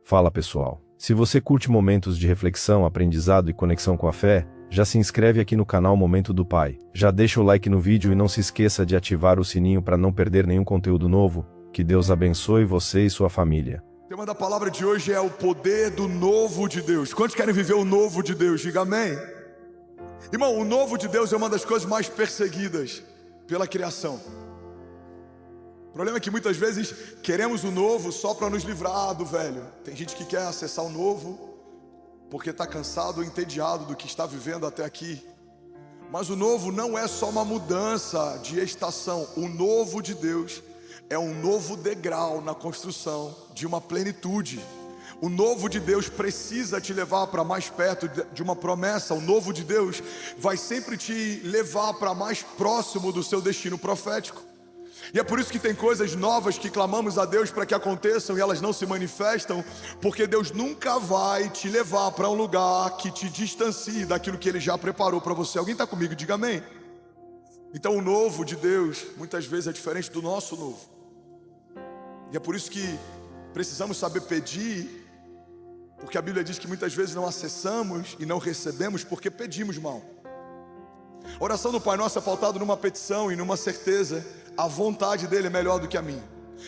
Fala pessoal, se você curte momentos de reflexão, aprendizado e conexão com a fé, já se inscreve aqui no canal Momento do Pai, já deixa o like no vídeo e não se esqueça de ativar o sininho para não perder nenhum conteúdo novo. Que Deus abençoe você e sua família. O tema da palavra de hoje é o poder do novo de Deus. Quantos querem viver o novo de Deus? Diga amém. Irmão, o novo de Deus é uma das coisas mais perseguidas pela criação. O problema é que muitas vezes queremos o novo só para nos livrar do velho. Tem gente que quer acessar o novo porque está cansado ou entediado do que está vivendo até aqui. Mas o novo não é só uma mudança de estação. O novo de Deus é um novo degrau na construção de uma plenitude. O novo de Deus precisa te levar para mais perto de uma promessa. O novo de Deus vai sempre te levar para mais próximo do seu destino profético. E é por isso que tem coisas novas que clamamos a Deus para que aconteçam e elas não se manifestam, porque Deus nunca vai te levar para um lugar que te distancie daquilo que Ele já preparou para você. Alguém está comigo? Diga amém. Então o novo de Deus muitas vezes é diferente do nosso novo. E é por isso que precisamos saber pedir, porque a Bíblia diz que muitas vezes não acessamos e não recebemos porque pedimos mal. A oração do Pai Nosso é pautada numa petição e numa certeza. A vontade dele é melhor do que a minha.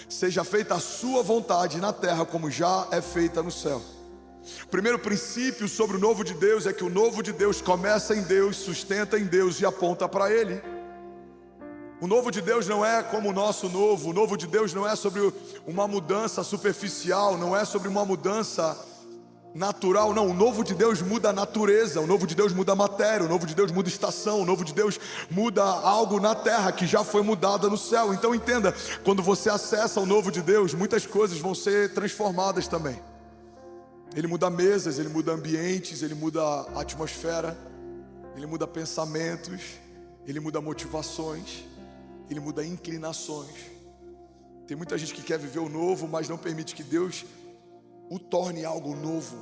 Seja feita a sua vontade na terra como já é feita no céu. O primeiro princípio sobre o novo de Deus é que o novo de Deus começa em Deus, sustenta em Deus e aponta para Ele. O novo de Deus não é como o nosso novo. O novo de Deus não é sobre uma mudança superficial, não é sobre uma mudança natural, não. O novo de Deus muda a natureza, o novo de Deus muda a matéria, o novo de Deus muda a estação, o novo de Deus muda algo na terra que já foi mudada no céu. Então entenda, quando você acessa o novo de Deus, muitas coisas vão ser transformadas também. Ele muda mesas, ele muda ambientes, ele muda a atmosfera, ele muda pensamentos, ele muda motivações, ele muda inclinações. Tem muita gente que quer viver o novo, mas não permite que Deus o torne algo novo.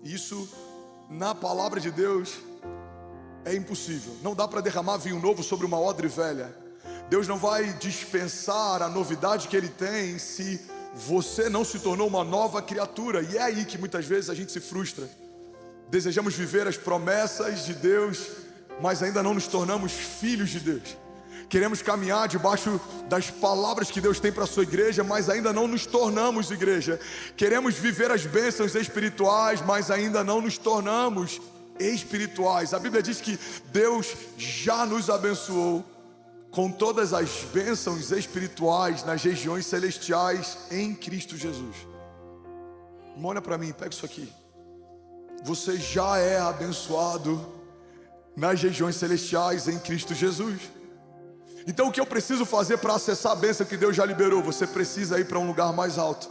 Isso, na palavra de Deus, é impossível. Não dá para derramar vinho novo sobre uma odre velha. Deus não vai dispensar a novidade que Ele tem se você não se tornou uma nova criatura. E é aí que muitas vezes a gente se frustra. Desejamos viver as promessas de Deus, mas ainda não nos tornamos filhos de Deus. Queremos caminhar debaixo das palavras que Deus tem para a sua igreja, mas ainda não nos tornamos igreja. Queremos viver as bênçãos espirituais, mas ainda não nos tornamos espirituais. A Bíblia diz que Deus já nos abençoou com todas as bênçãos espirituais nas regiões celestiais em Cristo Jesus. Olha para mim, pega isso aqui. Você já é abençoado nas regiões celestiais em Cristo Jesus. Então o que eu preciso fazer para acessar a bênção que Deus já liberou? Você precisa ir para um lugar mais alto.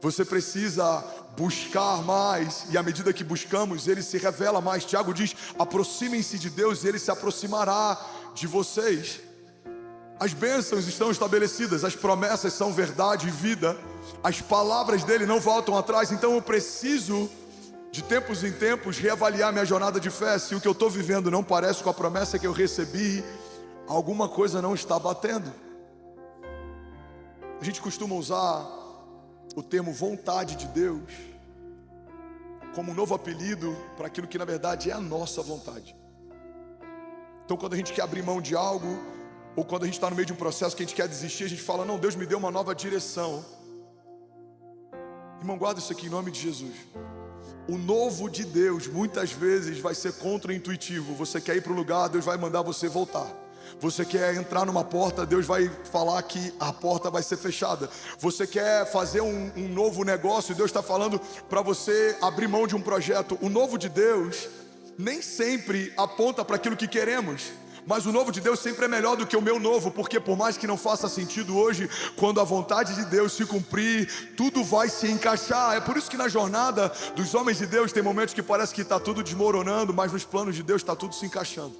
Você precisa buscar mais. E à medida que buscamos, Ele se revela mais. Tiago diz, aproximem-se de Deus e Ele se aproximará de vocês. As bênçãos estão estabelecidas, as promessas são verdade e vida. As palavras dEle não voltam atrás. Então eu preciso, de tempos em tempos, reavaliar minha jornada de fé. Se o que eu estou vivendo não parece com a promessa que eu recebi, alguma coisa não está batendo. A gente costuma usar o termo vontade de Deus como um novo apelido para aquilo que na verdade é a nossa vontade. Então quando a gente quer abrir mão de algo, ou quando a gente está no meio de um processo que a gente quer desistir, a gente fala, não, Deus me deu uma nova direção. Irmão, guarda isso aqui em nome de Jesus. O novo de Deus muitas vezes vai ser contra-intuitivo. Você quer ir para um lugar, Deus vai mandar você voltar. Você quer entrar numa porta, Deus vai falar que a porta vai ser fechada. Você quer fazer um novo negócio, Deus está falando para você abrir mão de um projeto. O novo de Deus nem sempre aponta para aquilo que queremos, mas o novo de Deus sempre é melhor do que o meu novo, porque por mais que não faça sentido hoje, quando a vontade de Deus se cumprir, tudo vai se encaixar. É por isso que na jornada dos homens de Deus tem momentos que parece que está tudo desmoronando, mas nos planos de Deus está tudo se encaixando.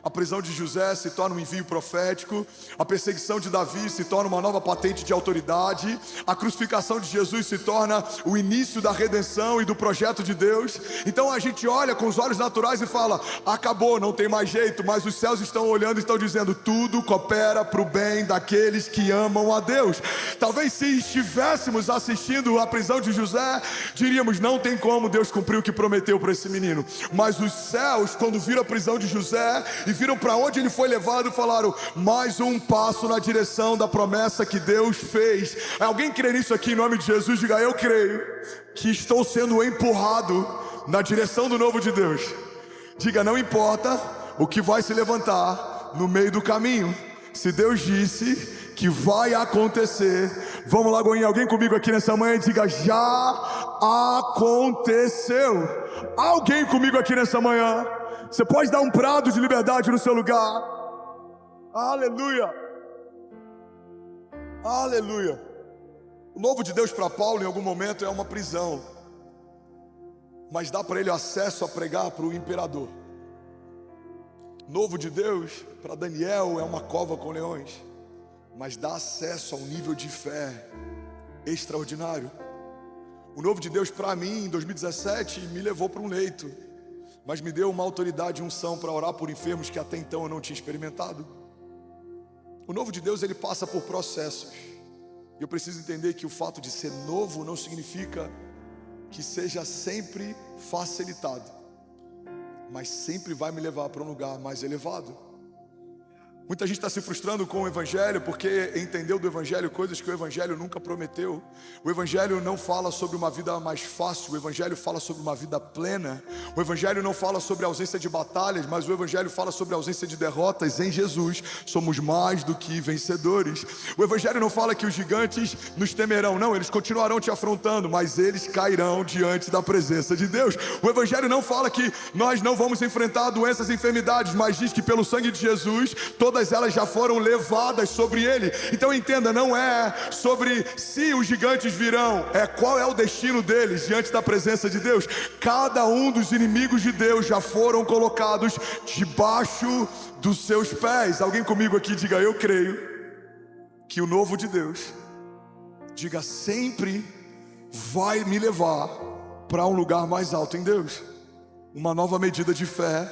A prisão de José se torna um envio profético. A perseguição de Davi se torna uma nova patente de autoridade. A crucificação de Jesus se torna o início da redenção e do projeto de Deus. Então a gente olha com os olhos naturais e fala: acabou, não tem mais jeito. Mas os céus estão olhando e estão dizendo: tudo coopera para o bem daqueles que amam a Deus. Talvez se estivéssemos assistindo a prisão de José, diríamos: não tem como Deus cumprir o que prometeu para esse menino. Mas os céus, quando viram a prisão de José e viram para onde ele foi levado, falaram: mais um passo na direção da promessa que Deus fez. Alguém crê nisso aqui em nome de Jesus? Diga: eu creio que estou sendo empurrado na direção do novo de Deus. Diga: não importa o que vai se levantar no meio do caminho, se Deus disse que vai acontecer. Vamos lá, Goinha, alguém comigo aqui nessa manhã e diga: já aconteceu. Alguém comigo aqui nessa manhã? Você pode dar um brado de liberdade no seu lugar. Aleluia. Aleluia. O novo de Deus para Paulo em algum momento é uma prisão, mas dá para ele acesso a pregar para o imperador. Novo de Deus para Daniel é uma cova com leões, mas dá acesso a um nível de fé extraordinário. O novo de Deus para mim em 2017 me levou para um leito, mas me deu uma autoridade e unção para orar por enfermos que até então eu não tinha experimentado. O novo de Deus, ele passa por processos. E eu preciso entender que o fato de ser novo não significa que seja sempre facilitado, mas sempre vai me levar para um lugar mais elevado. Muita gente está se frustrando com o Evangelho porque entendeu do Evangelho coisas que o Evangelho nunca prometeu. O Evangelho não fala sobre uma vida mais fácil, o Evangelho fala sobre uma vida plena. O Evangelho não fala sobre a ausência de batalhas, mas o Evangelho fala sobre a ausência de derrotas. Em Jesus somos mais do que vencedores. O Evangelho não fala que os gigantes nos temerão, não, eles continuarão te afrontando, mas eles cairão diante da presença de Deus. O Evangelho não fala que nós não vamos enfrentar doenças e enfermidades, mas diz que pelo sangue de Jesus todas elas já foram levadas sobre ele. Então entenda, não é sobre se os gigantes virão, é qual é o destino deles diante da presença de Deus. Cada um dos inimigos de Deus já foram colocados debaixo dos seus pés. Alguém comigo aqui diga: eu creio que o novo de Deus, diga, sempre vai me levar para um lugar mais alto em Deus. Uma nova medida de fé,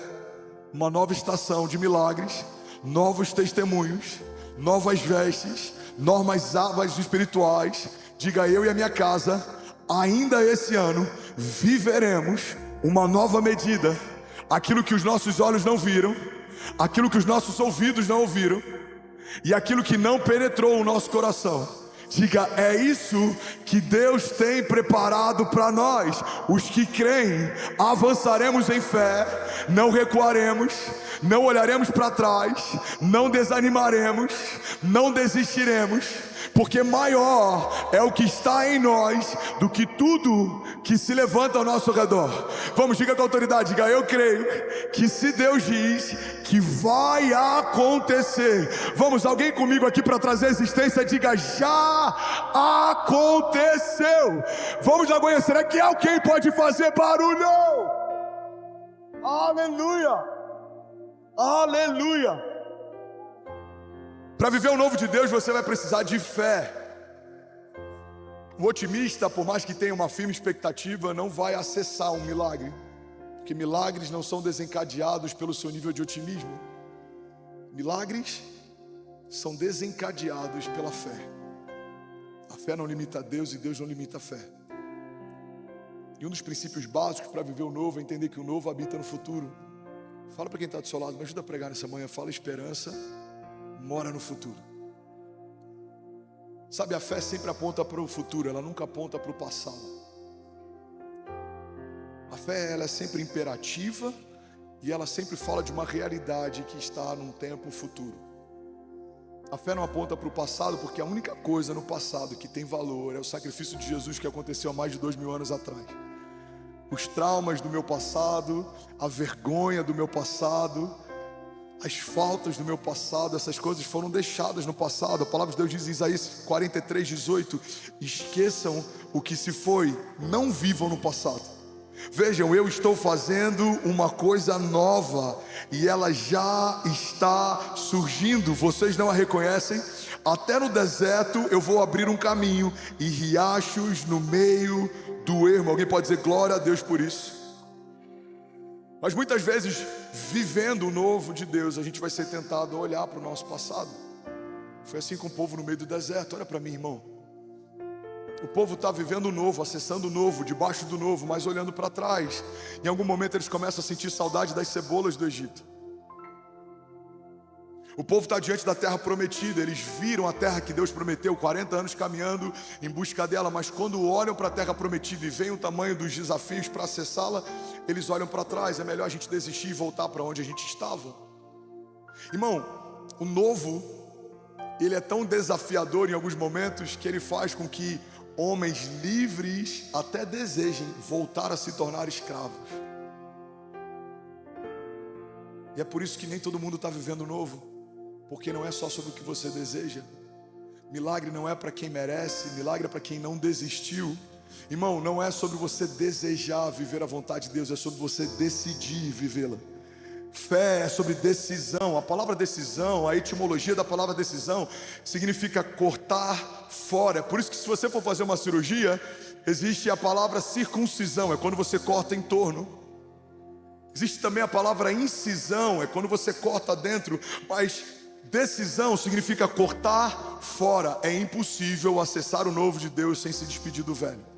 uma nova estação de milagres, novos testemunhos, novas vestes, novas armas espirituais. Diga: eu e a minha casa, ainda esse ano, viveremos uma nova medida. Aquilo que os nossos olhos não viram, aquilo que os nossos ouvidos não ouviram, e aquilo que não penetrou o nosso coração. Diga: é isso que Deus tem preparado para nós. Os que creem, avançaremos em fé, não recuaremos, não olharemos para trás, não desanimaremos, não desistiremos, porque maior é o que está em nós do que tudo que se levanta ao nosso redor. Vamos, diga com autoridade, diga: eu creio que se Deus diz que vai acontecer. Vamos, alguém comigo aqui para trazer existência, diga: já aconteceu. Vamos lá, Goiânia, será que alguém pode fazer barulho? Aleluia, aleluia. Para viver o novo de Deus você vai precisar de fé. O otimista, por mais que tenha uma firme expectativa, não vai acessar um milagre, porque milagres não são desencadeados pelo seu nível de otimismo. Milagres são desencadeados pela fé. A fé não limita a Deus e Deus não limita a fé. E um dos princípios básicos para viver o novo é entender que o novo habita no futuro. Fala para quem está do seu lado, me ajuda a pregar nessa manhã. Fala: esperança mora no futuro. Sabe, a fé sempre aponta para o futuro, ela nunca aponta para o passado. A fé, ela é sempre imperativa e ela sempre fala de uma realidade que está num tempo futuro. A fé não aponta para o passado, porque a única coisa no passado que tem valor é o sacrifício de Jesus que aconteceu há mais de 2000 anos atrás. Os traumas do meu passado, a vergonha do meu passado, as faltas do meu passado, essas coisas foram deixadas no passado. A palavra de Deus diz em Isaías 43:18: esqueçam o que se foi, não vivam no passado. Vejam, eu estou fazendo uma coisa nova e ela já está surgindo. Vocês não a reconhecem? Até no deserto eu vou abrir um caminho e riachos no meio do ermo. Alguém pode dizer glória a Deus por isso? Mas muitas vezes, vivendo o novo de Deus, a gente vai ser tentado a olhar para o nosso passado. Foi assim com o povo no meio do deserto. Olha para mim, irmão. O povo está vivendo o novo, acessando o novo, debaixo do novo, mas olhando para trás. Em algum momento eles começam a sentir saudade das cebolas do Egito. O povo está diante da terra prometida, eles viram a terra que Deus prometeu, 40 anos caminhando em busca dela, mas quando olham para a terra prometida e veem o tamanho dos desafios para acessá-la, eles olham para trás. É melhor a gente desistir e voltar para onde a gente estava. Irmão, o novo, ele é tão desafiador em alguns momentos que ele faz com que homens livres até desejem voltar a se tornar escravos. E é por isso que nem todo mundo está vivendo o novo, porque não é só sobre o que você deseja. Milagre não é para quem merece, milagre é para quem não desistiu. Irmão, não é sobre você desejar viver a vontade de Deus, é sobre você decidir vivê-la. Fé é sobre decisão. A palavra decisão, a etimologia da palavra decisão significa cortar fora. É por isso que se você for fazer uma cirurgia, existe a palavra circuncisão, é quando você corta em torno. Existe também a palavra incisão, é quando você corta dentro. Mas decisão significa cortar fora. É impossível acessar o novo de Deus sem se despedir do velho.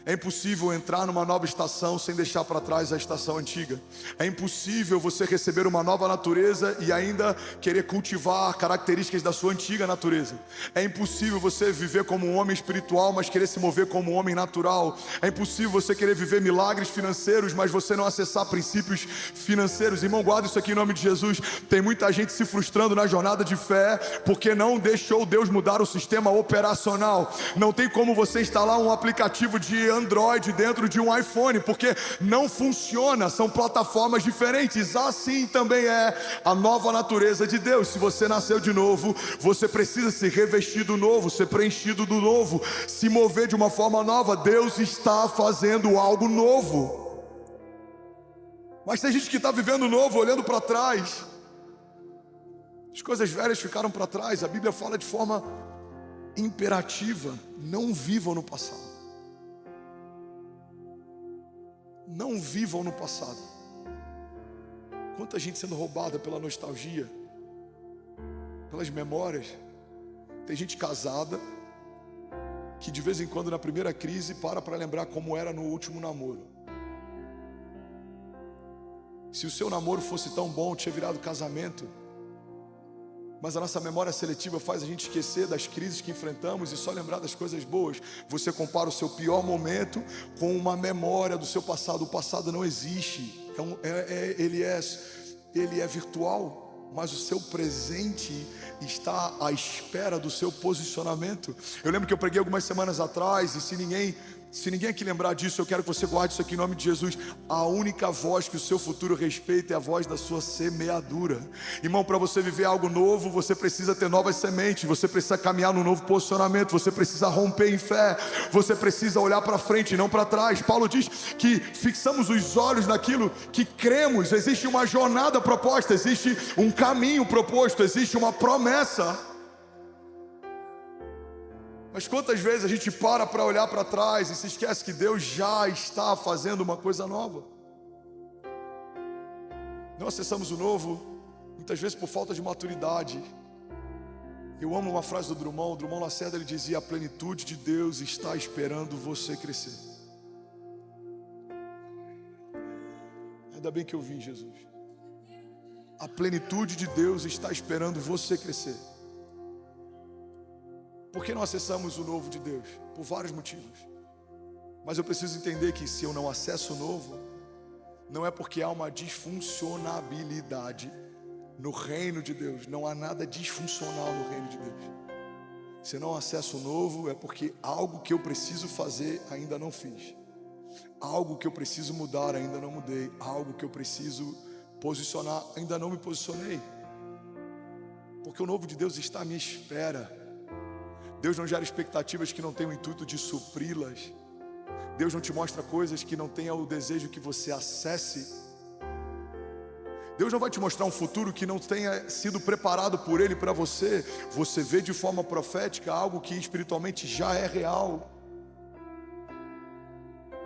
É impossível entrar numa nova estação sem deixar para trás a estação antiga. É impossível você receber uma nova natureza e ainda querer cultivar características da sua antiga natureza. É impossível você viver como um homem espiritual, mas querer se mover como um homem natural. É impossível você querer viver milagres financeiros, mas você não acessar princípios financeiros. Irmão, guarda isso aqui em nome de Jesus. Tem muita gente se frustrando na jornada de fé porque não deixou Deus mudar o sistema operacional. Não tem como você instalar um aplicativo de Android dentro de um iPhone, porque não funciona, são plataformas diferentes. Assim também é a nova natureza de Deus. Se você nasceu de novo, você precisa se revestir do novo, ser preenchido do novo, se mover de uma forma nova. Deus está fazendo algo novo. Mas tem gente que está vivendo o novo, olhando para trás. As coisas velhas ficaram para trás. A Bíblia fala de forma imperativa: não vivam no passado. Não vivam no passado. Quanta gente sendo roubada pela nostalgia, pelas memórias. Tem gente casada que de vez em quando na primeira crise para lembrar como era no último namoro. Se o seu namoro fosse tão bom, tinha virado casamento. Mas a nossa memória seletiva faz a gente esquecer das crises que enfrentamos e só lembrar das coisas boas. Você compara o seu pior momento com uma memória do seu passado. O passado não existe, ele é virtual, mas o seu presente está à espera do seu posicionamento. Eu lembro que eu preguei algumas semanas atrás, e se ninguém aqui lembrar disso, eu quero que você guarde isso aqui em nome de Jesus. A única voz que o seu futuro respeita é a voz da sua semeadura. Irmão, para você viver algo novo, você precisa ter novas sementes, você precisa caminhar num novo posicionamento, você precisa romper em fé, você precisa olhar para frente e não para trás. Paulo diz que fixamos os olhos naquilo que cremos. Existe uma jornada proposta, existe um caminho proposto, existe uma promessa. Mas quantas vezes a gente para olhar para trás e se esquece que Deus já está fazendo uma coisa nova? Não acessamos o novo, muitas vezes por falta de maturidade. Eu amo uma frase do Drummond Lacerda, ele dizia: a plenitude de Deus está esperando você crescer. Ainda bem que eu vim, Jesus. A plenitude de Deus está esperando você crescer. Por que não acessamos o novo de Deus? Por vários motivos. Mas eu preciso entender que se eu não acesso o novo, não é porque há uma disfuncionabilidade no reino de Deus. Não há nada disfuncional no reino de Deus. Se eu não acesso o novo, é porque algo que eu preciso fazer ainda não fiz. Algo que eu preciso mudar ainda não mudei. Algo que eu preciso posicionar ainda não me posicionei. Porque o novo de Deus está à minha espera. Deus não gera expectativas que não têm o intuito de supri-las. Deus não te mostra coisas que não tenha o desejo que você acesse. Deus não vai te mostrar um futuro que não tenha sido preparado por Ele para você. Você vê de forma profética algo que espiritualmente já é real.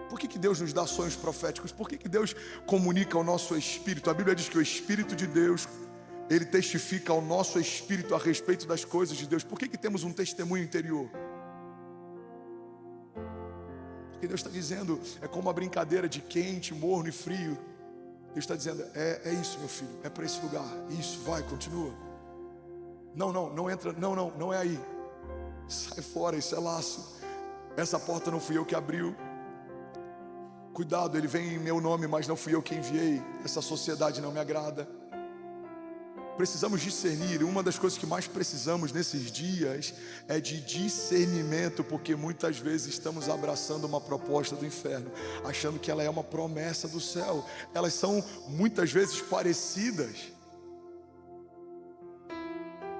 Por que Deus nos dá sonhos proféticos? Por que Deus comunica ao nosso espírito? A Bíblia diz que o Espírito de Deus, Ele testifica ao nosso espírito a respeito das coisas de Deus. Por que temos um testemunho interior? Porque Deus está dizendo, é como uma brincadeira de quente, morno e frio. Deus está dizendo, é isso, meu filho, é para esse lugar. Isso, vai, continua. Não entra, não é aí. Sai fora, isso é laço. Essa porta não fui eu que abriu. Cuidado, ele vem em meu nome, mas não fui eu que enviei. Essa sociedade não me agrada. Precisamos discernir. Uma das coisas que mais precisamos nesses dias é de discernimento, porque muitas vezes estamos abraçando uma proposta do inferno, achando que ela é uma promessa do céu. Elas são muitas vezes parecidas.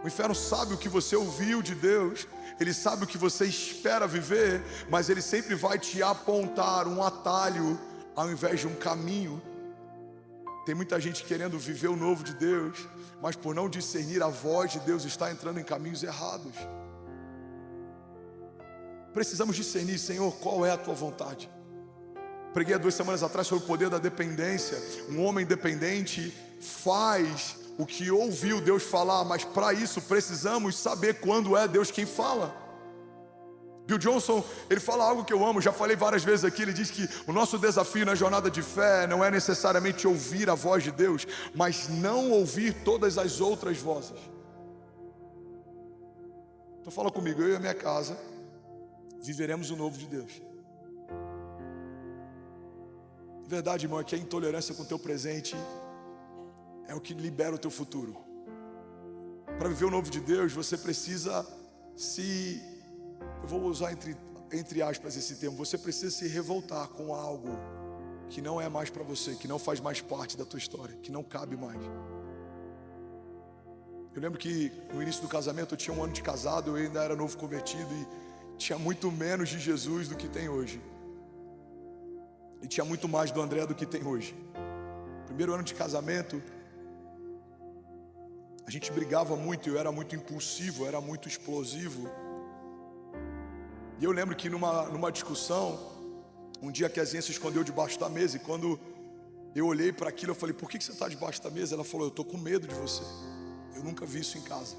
O inferno sabe o que você ouviu de Deus, ele sabe o que você espera viver, mas ele sempre vai te apontar um atalho ao invés de um caminho. Tem muita gente querendo viver o novo de Deus, mas por não discernir a voz de Deus está entrando em caminhos errados. Precisamos discernir, Senhor, qual é a tua vontade. Preguei há 2 semanas atrás sobre o poder da dependência. Um homem dependente faz o que ouviu Deus falar, mas para isso precisamos saber quando é Deus quem fala. Bill Johnson, ele fala algo que eu amo, já falei várias vezes aqui. Ele diz que o nosso desafio na jornada de fé não é necessariamente ouvir a voz de Deus, mas não ouvir todas as outras vozes. Então fala comigo, eu e a minha casa viveremos o novo de Deus. Verdade, irmão, é que a intolerância com o teu presente é o que libera o teu futuro. Para viver o novo de Deus, você precisa eu vou usar entre aspas esse termo, você precisa se revoltar com algo que não é mais para você, que não faz mais parte da tua história, que não cabe mais. Eu lembro que no início do casamento, eu tinha 1 ano de casado, eu ainda era novo convertido e tinha muito menos de Jesus do que tem hoje. E tinha muito mais do André do que tem hoje. Primeiro ano de casamento, a gente brigava muito, eu era muito impulsivo, eu era muito explosivo. E eu lembro que numa discussão, um dia a Kezinha se escondeu debaixo da mesa, e quando eu olhei para aquilo, eu falei, por que você está debaixo da mesa? Ela falou, eu estou com medo de você, eu nunca vi isso em casa.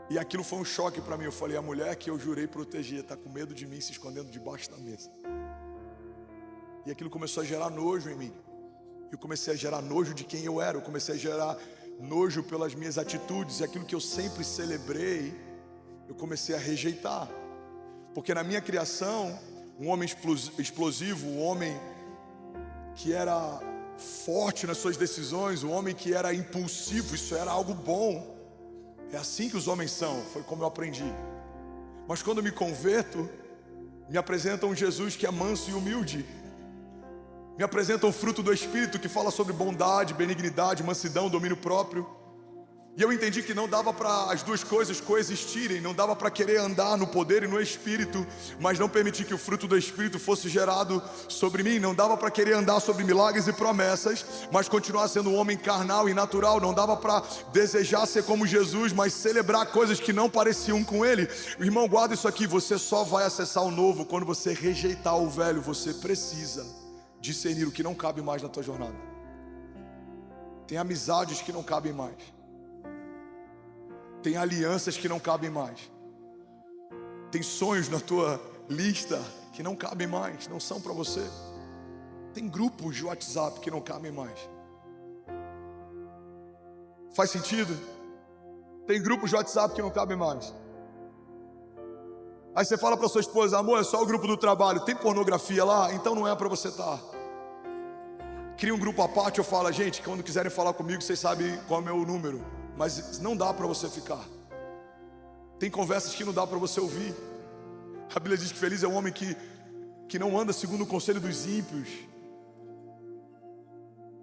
E aquilo foi um choque para mim. Eu falei, a mulher que eu jurei proteger está com medo de mim, se escondendo debaixo da mesa. E aquilo começou a gerar nojo em mim. Eu comecei a gerar nojo de quem eu era, eu comecei a gerar nojo pelas minhas atitudes, e aquilo que eu sempre celebrei, eu comecei a rejeitar. Porque na minha criação, um homem explosivo, um homem que era forte nas suas decisões, um homem que era impulsivo, isso era algo bom. É assim que os homens são, foi como eu aprendi. Mas quando eu me converto, me apresentam um Jesus que é manso e humilde. Me apresentam o fruto do Espírito que fala sobre bondade, benignidade, mansidão, domínio próprio. E eu entendi que não dava para as duas coisas coexistirem, não dava para querer andar no poder e no Espírito, mas não permitir que o fruto do Espírito fosse gerado sobre mim. Não dava para querer andar sobre milagres e promessas, mas continuar sendo um homem carnal e natural. Não dava para desejar ser como Jesus, mas celebrar coisas que não pareciam com Ele. Irmão, guarda isso aqui, você só vai acessar o novo quando você rejeitar o velho. Você precisa discernir o que não cabe mais na tua jornada. Tem amizades que não cabem mais. Tem alianças que não cabem mais. Tem sonhos na tua lista que não cabem mais, não são para você. Tem grupos de WhatsApp que não cabem mais. Faz sentido? Tem grupos de WhatsApp que não cabem mais. Aí você fala para sua esposa, amor, é só o grupo do trabalho. Tem pornografia lá? Então não é para você estar. Cria um grupo à parte, eu falo, gente, quando quiserem falar comigo, vocês sabem qual é o meu número. Mas não dá para você ficar. Tem conversas que não dá para você ouvir. A Bíblia diz que feliz é o homem que não anda segundo o conselho dos ímpios.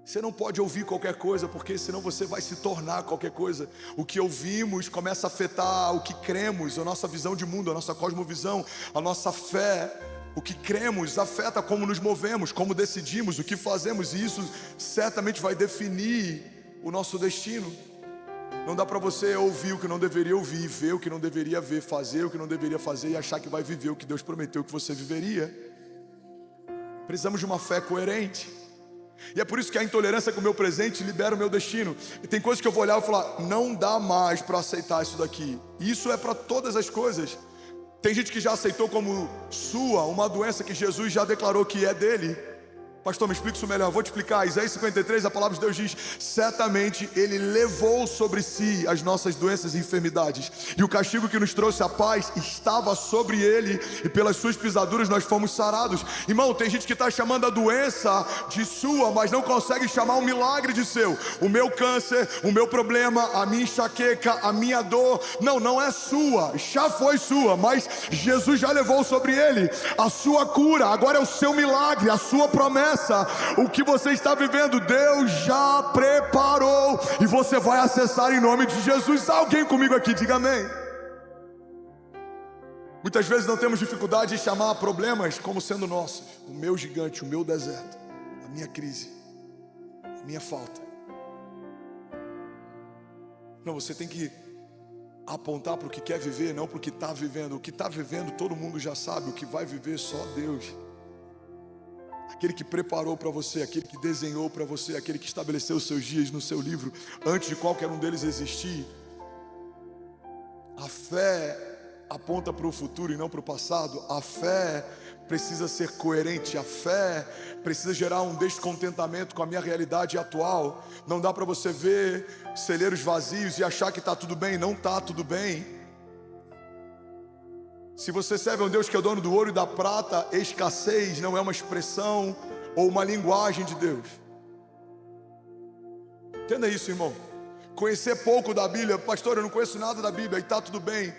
Você não pode ouvir qualquer coisa, porque senão você vai se tornar qualquer coisa. O que ouvimos começa a afetar o que cremos, a nossa visão de mundo, a nossa cosmovisão, a nossa fé. O que cremos afeta como nos movemos, como decidimos, o que fazemos, e isso certamente vai definir o nosso destino. Não dá para você ouvir o que não deveria ouvir, ver o que não deveria ver, fazer o que não deveria fazer e achar que vai viver o que Deus prometeu que você viveria. Precisamos de uma fé coerente. E é por isso que a intolerância com o meu presente libera o meu destino. E tem coisas que eu vou olhar e falar, não dá mais para aceitar isso daqui. E isso é para todas as coisas. Tem gente que já aceitou como sua uma doença que Jesus já declarou que é dele. Pastor, me explica isso melhor. Eu vou te explicar. Isaías 53, a palavra de Deus diz: certamente Ele levou sobre si as nossas doenças e enfermidades, e o castigo que nos trouxe a paz estava sobre Ele, e pelas suas pisaduras nós fomos sarados. Irmão, tem gente que está chamando a doença de sua, mas não consegue chamar um milagre de seu. O meu câncer, o meu problema, a minha enxaqueca, a minha dor, não é sua, já foi sua, mas Jesus já levou sobre Ele a sua cura. Agora é o seu milagre, a sua promessa. O que você está vivendo, Deus já preparou e você vai acessar em nome de Jesus. Alguém comigo aqui, diga amém. Muitas vezes não temos dificuldade em chamar problemas como sendo nossos. O meu gigante, o meu deserto, a minha crise, a minha falta. Não, você tem que apontar para o que quer viver, não para o que está vivendo. O que está vivendo todo mundo já sabe, o que vai viver só Deus. Aquele que preparou para você, aquele que desenhou para você, aquele que estabeleceu os seus dias no seu livro, antes de qualquer um deles existir. A fé aponta para o futuro e não para o passado. A fé precisa ser coerente, a fé precisa gerar um descontentamento com a minha realidade atual. Não dá para você ver celeiros vazios e achar que está tudo bem, não está tudo bem. Se você serve a um Deus que é dono do ouro e da prata, escassez não é uma expressão ou uma linguagem de Deus. Entenda isso, irmão. Conhecer pouco da Bíblia, pastor, eu não conheço nada da Bíblia, e está tudo bem.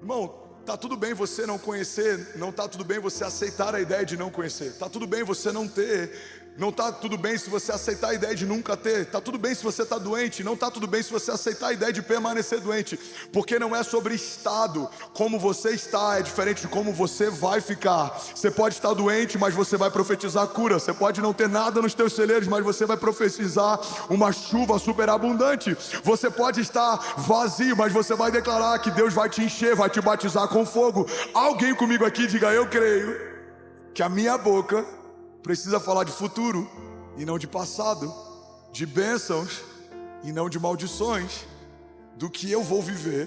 Irmão, está tudo bem você não conhecer, não está tudo bem você aceitar a ideia de não conhecer. Está tudo bem você não ter. Não está tudo bem se você aceitar a ideia de nunca ter. Está tudo bem se você está doente. Não está tudo bem se você aceitar a ideia de permanecer doente. Porque não é sobre estado. Como você está é diferente de como você vai ficar. Você pode estar doente, mas você vai profetizar cura. Você pode não ter nada nos teus celeiros, mas você vai profetizar uma chuva superabundante. Você pode estar vazio, mas você vai declarar que Deus vai te encher, vai te batizar com fogo. Alguém comigo aqui diga: eu creio que a minha boca precisa falar de futuro e não de passado, de bênçãos e não de maldições, do que eu vou viver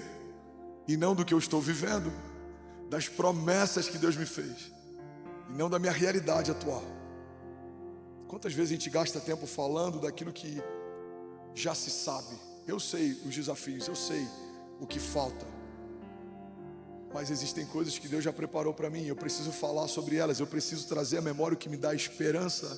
e não do que eu estou vivendo, das promessas que Deus me fez e não da minha realidade atual. Quantas vezes a gente gasta tempo falando daquilo que já se sabe? Eu sei os desafios, eu sei o que falta, mas existem coisas que Deus já preparou para mim. Eu preciso falar sobre elas. Eu preciso trazer à memória o que me dá esperança.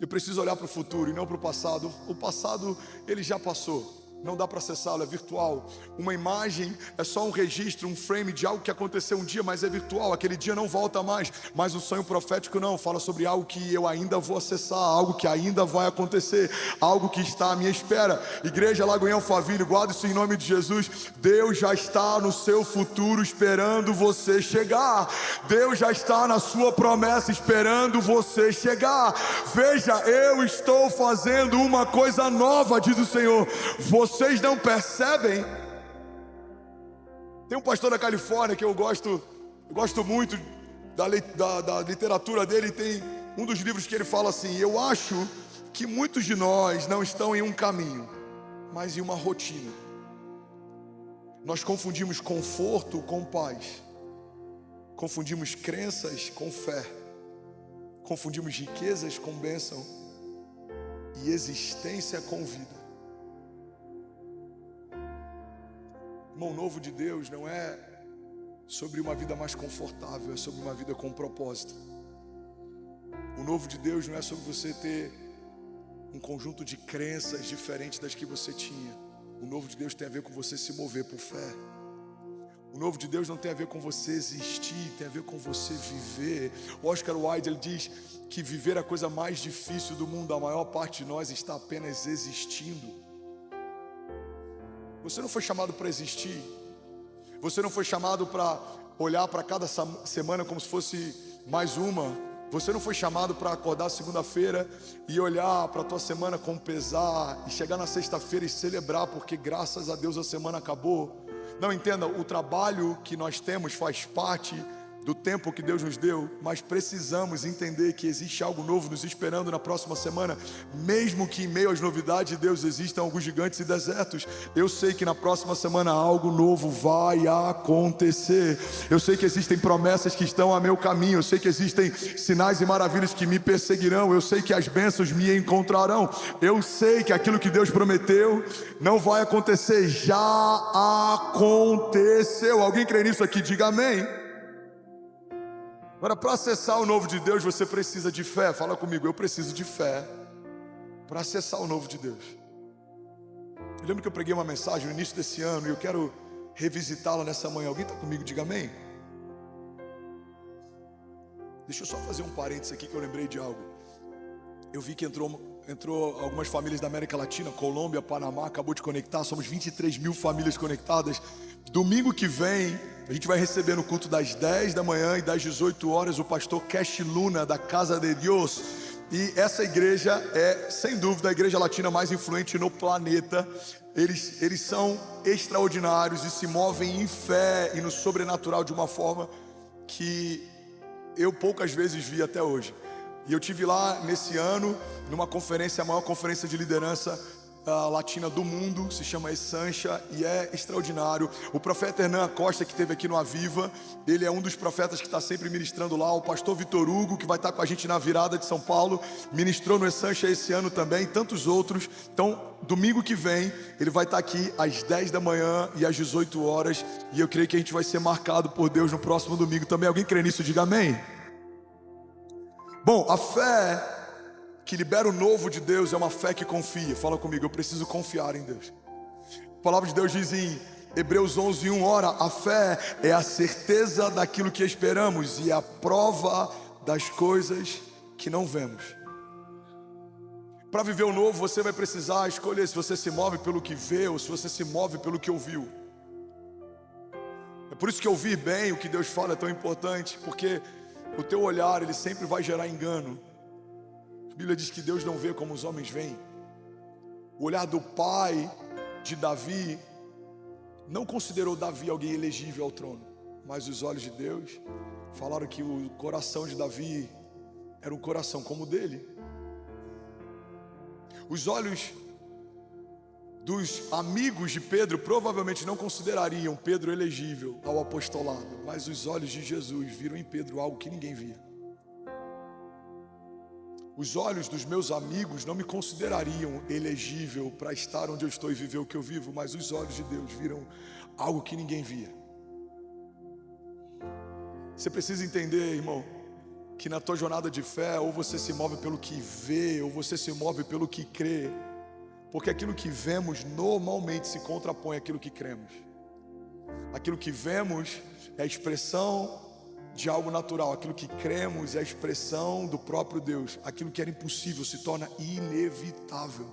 Eu preciso olhar para o futuro e não para o passado. O passado, ele já passou. Não dá para acessá-lo, é virtual. Uma imagem é só um registro, um frame de algo que aconteceu um dia, mas é virtual. Aquele dia não volta mais. Mas o sonho profético não, fala sobre algo que eu ainda vou acessar, algo que ainda vai acontecer, algo que está à minha espera. Igreja Lagoinha Alphaville, guarda isso em nome de Jesus. Deus já está no seu futuro esperando você chegar. Deus já está na sua promessa esperando você chegar. Veja, eu estou fazendo uma coisa nova, diz o Senhor. Vocês não percebem? Tem um pastor da Califórnia que eu gosto muito da literatura dele. Tem um dos livros que ele fala assim: eu acho que muitos de nós não estão em um caminho, mas em uma rotina. Nós confundimos conforto com paz, confundimos crenças com fé, confundimos riquezas com bênção e existência com vida. Irmão, o novo de Deus não é sobre uma vida mais confortável, é sobre uma vida com propósito. O novo de Deus não é sobre você ter um conjunto de crenças diferentes das que você tinha. O novo de Deus tem a ver com você se mover por fé. O novo de Deus não tem a ver com você existir, tem a ver com você viver. O Oscar Wilde, ele diz que viver é a coisa mais difícil do mundo. A maior parte de nós está apenas existindo. Você não foi chamado para existir. Você não foi chamado para olhar para cada semana como se fosse mais uma. Você não foi chamado para acordar segunda-feira e olhar para a tua semana com pesar e chegar na sexta-feira e celebrar porque graças a Deus a semana acabou. Não, entenda, o trabalho que nós temos faz parte do tempo que Deus nos deu, mas precisamos entender que existe algo novo nos esperando na próxima semana, mesmo que em meio às novidades de Deus existam alguns gigantes e desertos. Eu sei que na próxima semana algo novo vai acontecer. Eu sei que existem promessas que estão a meu caminho. Eu sei que existem sinais e maravilhas que me perseguirão. Eu sei que as bênçãos me encontrarão. Eu sei que aquilo que Deus prometeu não vai acontecer, já aconteceu. Alguém crê nisso aqui? Diga amém. Agora, para acessar o novo de Deus, você precisa de fé. Fala comigo, eu preciso de fé para acessar o novo de Deus. Eu lembro que eu preguei uma mensagem no início desse ano e eu quero revisitá-la nessa manhã. Alguém está comigo? Diga amém. Deixa eu só fazer um parênteses aqui que eu lembrei de algo. Eu vi que entrou algumas famílias da América Latina, Colômbia, Panamá, acabou de conectar. Somos 23 mil famílias conectadas. Domingo que vem, a gente vai receber no culto das 10 da manhã e das 18 horas o pastor Cash Luna, da Casa de Deus. E essa igreja é, sem dúvida, a igreja latina mais influente no planeta. Eles são extraordinários e se movem em fé e no sobrenatural de uma forma que eu poucas vezes vi até hoje. E eu tive lá nesse ano, numa conferência, a maior conferência de liderança latina do mundo, se chama Essancha, e é extraordinário. O profeta Hernan Acosta, que esteve aqui no Aviva, ele é um dos profetas que está sempre ministrando lá. O pastor Vitor Hugo, que vai estar com a gente na virada de São Paulo, ministrou no Essancha esse ano também, tantos outros. Então, domingo que vem, ele vai estar aqui às 10 da manhã e às 18 horas, e eu creio que a gente vai ser marcado por Deus no próximo domingo também. Alguém crê nisso? Diga amém. Bom, a fé que libera o novo de Deus é uma fé que confia. Fala comigo, eu preciso confiar em Deus. A palavra de Deus diz em Hebreus 11:1, ora, a fé é a certeza daquilo que esperamos e a prova das coisas que não vemos. Para viver o novo, você vai precisar escolher se você se move pelo que vê ou se você se move pelo que ouviu. É por isso que ouvir bem o que Deus fala é tão importante, porque o teu olhar, ele sempre vai gerar engano. A Bíblia diz que Deus não vê como os homens veem. O olhar do pai de Davi não considerou Davi alguém elegível ao trono, mas os olhos de Deus falaram que o coração de Davi era um coração como o dele. Os olhos dos amigos de Pedro provavelmente não considerariam Pedro elegível ao apostolado, mas os olhos de Jesus viram em Pedro algo que ninguém via. Os olhos dos meus amigos não me considerariam elegível para estar onde eu estou e viver o que eu vivo, mas os olhos de Deus viram algo que ninguém via. Você precisa entender, irmão, que na tua jornada de fé, ou você se move pelo que vê, ou você se move pelo que crê, porque aquilo que vemos normalmente se contrapõe àquilo que cremos. Aquilo que vemos é a expressão de algo natural, aquilo que cremos é a expressão do próprio Deus. Aquilo que era impossível se torna inevitável.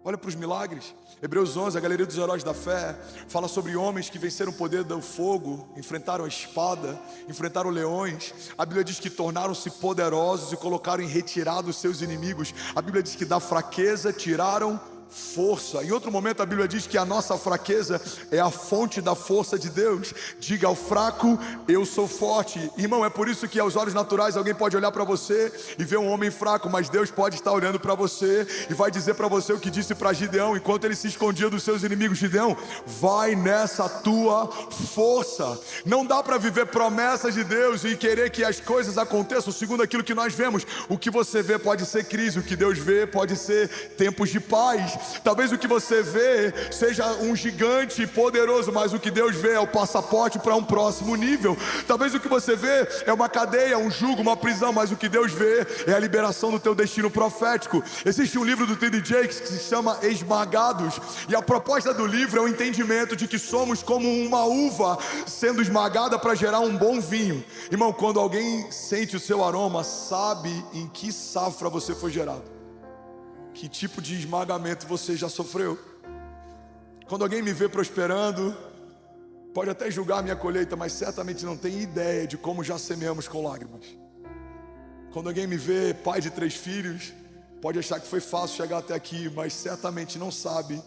Olha para os milagres. Hebreus 11, a galeria dos heróis da fé, fala sobre homens que venceram o poder do fogo, enfrentaram a espada, enfrentaram leões. A Bíblia diz que tornaram-se poderosos e colocaram em retirada os seus inimigos. A Bíblia diz que da fraqueza tiraram força. Em outro momento a Bíblia diz que a nossa fraqueza é a fonte da força de Deus. Diga ao fraco, eu sou forte. Irmão, é por isso que aos olhos naturais alguém pode olhar para você e ver um homem fraco, mas Deus pode estar olhando para você e vai dizer para você o que disse para Gideão enquanto ele se escondia dos seus inimigos. Gideão, vai nessa tua força. Não dá para viver promessas de Deus e querer que as coisas aconteçam segundo aquilo que nós vemos. O que você vê pode ser crise, o que Deus vê pode ser tempos de paz. Talvez o que você vê seja um gigante poderoso, mas o que Deus vê é o passaporte para um próximo nível. Talvez o que você vê é uma cadeia, um jugo, uma prisão, mas o que Deus vê é a liberação do teu destino profético. Existe um livro do T.D. Jakes que se chama Esmagados, e a proposta do livro é o entendimento de que somos como uma uva sendo esmagada para gerar um bom vinho. Irmão, quando alguém sente o seu aroma, sabe em que safra você foi gerado. Que tipo de esmagamento você já sofreu? Quando alguém me vê prosperando, Pode até julgar a minha colheita, mas certamente não tem ideia de como já semeamos com lágrimas. Quando alguém me vê, pai de 3 filhos, pode achar que foi fácil chegar até aqui, mas certamente não sabe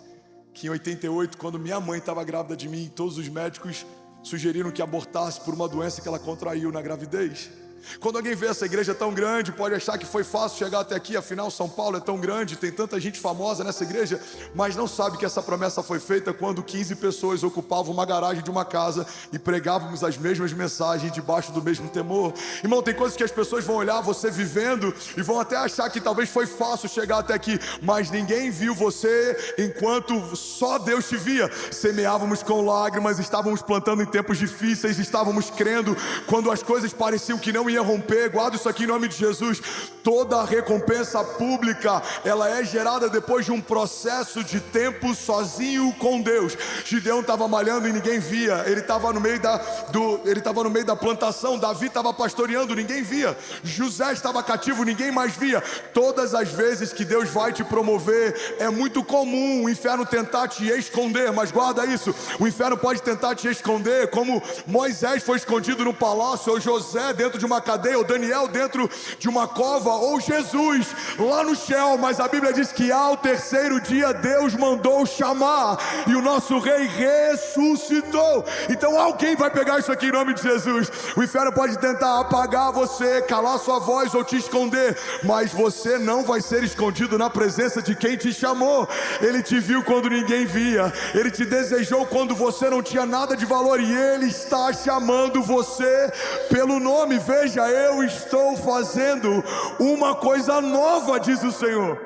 que em 88, quando minha mãe estava grávida de mim, todos os médicos sugeriram que abortasse por uma doença que ela contraiu na gravidez. Quando alguém vê essa igreja tão grande, pode achar que foi fácil chegar até aqui, afinal São Paulo é tão grande, tem tanta gente famosa nessa igreja, mas não sabe que essa promessa foi feita quando 15 pessoas ocupavam uma garagem de uma casa e pregávamos as mesmas mensagens debaixo do mesmo temor. Irmão, tem coisas que as pessoas vão olhar você vivendo e vão até achar que talvez foi fácil chegar até aqui, mas ninguém viu você enquanto só Deus te via. Semeávamos com lágrimas, estávamos plantando em tempos difíceis, estávamos crendo quando as coisas pareciam que não ia romper. Guarda isso aqui em nome de Jesus. Toda a recompensa pública, ela é gerada depois de um processo de tempo sozinho com Deus. Gideão estava malhando e ninguém via. Ele estava no meio da plantação. Davi estava pastoreando, ninguém via. José estava cativo, ninguém mais via. Todas as vezes que Deus vai te promover, é muito comum o inferno tentar te esconder, mas guarda isso, o inferno pode tentar te esconder, como Moisés foi escondido no palácio, ou José dentro de uma cadeia, ou Daniel dentro de uma cova, ou Jesus lá no céu. Mas a Bíblia diz que ao 3º dia Deus mandou chamar e o nosso rei ressuscitou. Então alguém vai pegar isso aqui em nome de Jesus. O inferno pode tentar apagar você, calar sua voz ou te esconder, mas você não vai ser escondido na presença de quem te chamou. Ele te viu quando ninguém via, ele te desejou quando você não tinha nada de valor, e ele está chamando você pelo nome. Veja, eu estou fazendo uma coisa nova, diz o Senhor.